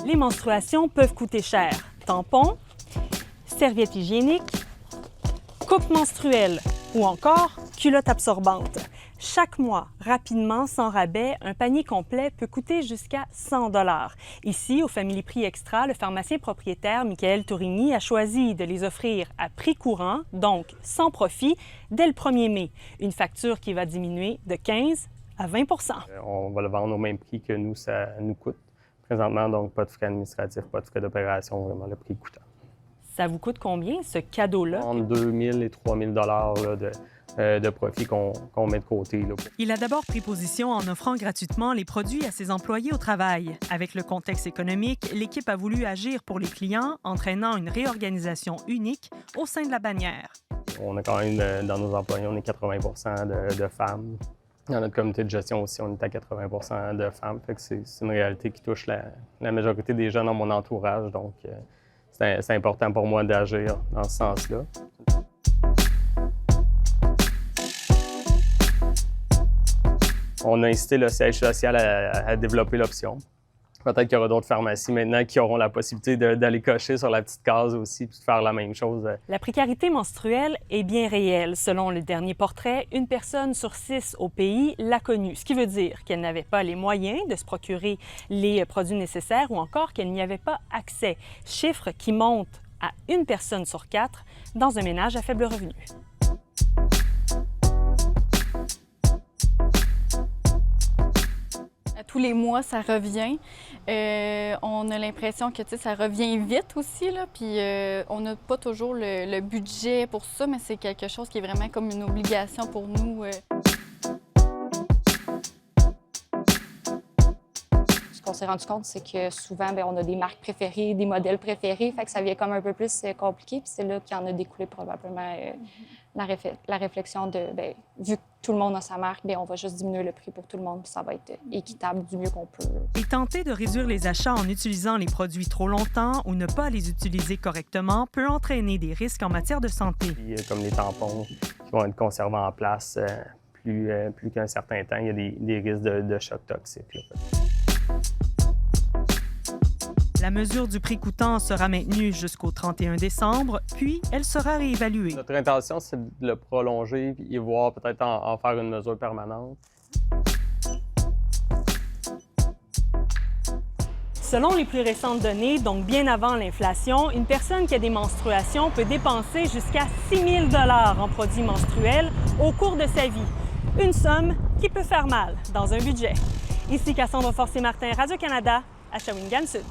Les menstruations peuvent coûter cher. Tampons, serviettes hygiéniques, coupe menstruelle ou encore culotte absorbante. Chaque mois, rapidement, sans rabais, un panier complet peut coûter jusqu'à 100 $. Ici, au Family Prix Extra, le pharmacien propriétaire Michael Tourigny a choisi de les offrir à prix courant, donc sans profit, dès le 1er mai. Une facture qui va diminuer de 15 à 20 %. On va le vendre au même prix que nous, ça nous coûte. Présentement, donc, pas de frais administratifs, pas de frais d'opération, vraiment le prix coûtant. Ça vous coûte combien, ce cadeau-là? Entre 2 000 et 3 000 de profit qu'on met de côté. Là. Il a d'abord pris position en offrant gratuitement les produits à ses employés au travail. Avec le contexte économique, l'équipe a voulu agir pour les clients, entraînant une réorganisation unique au sein de la bannière. On a quand même, dans nos employés, on est 80 % de femmes. Dans notre comité de gestion aussi, on est à 80 % de femmes. Fait que c'est une réalité qui touche la majorité des gens dans mon entourage. Donc, c'est important pour moi d'agir dans ce sens-là. On a incité le siège social à développer l'option. Peut-être qu'il y aura d'autres pharmacies maintenant qui auront la possibilité d'aller cocher sur la petite case aussi puis de faire la même chose. La précarité menstruelle est bien réelle. Selon le dernier portrait, une personne sur 6 au pays l'a connue, ce qui veut dire qu'elle n'avait pas les moyens de se procurer les produits nécessaires ou encore qu'elle n'y avait pas accès. Chiffre qui monte à 1 personne sur 4 dans un ménage à faible revenu. Tous les mois, ça revient. On a l'impression que ça revient vite aussi, là, puis on n'a pas toujours le budget pour ça, mais c'est quelque chose qui est vraiment comme une obligation pour nous. Ce qu'on s'est rendu compte, c'est que souvent, bien, on a des marques préférées, des modèles préférés, fait que ça devient comme un peu plus compliqué, puis c'est là qu'il en a découlé probablement la réflexion de, bien, vu que tout le monde a sa marque, bien, on va juste diminuer le prix pour tout le monde, puis ça va être équitable du mieux qu'on peut. Et tenter de réduire les achats en utilisant les produits trop longtemps ou ne pas les utiliser correctement peut entraîner des risques en matière de santé. Puis, comme les tampons qui vont être conservés en place plus qu'un certain temps, il y a des risques de choc toxique. Là. La mesure du prix coûtant sera maintenue jusqu'au 31 décembre, puis elle sera réévaluée. Notre intention, c'est de le prolonger et voir peut-être en faire une mesure permanente. Selon les plus récentes données, donc bien avant l'inflation, une personne qui a des menstruations peut dépenser jusqu'à 6 000 $ en produits menstruels au cours de sa vie. Une somme qui peut faire mal dans un budget. Ici Cassandre Forcé-Martin, Radio-Canada, à Shawinigan Sud.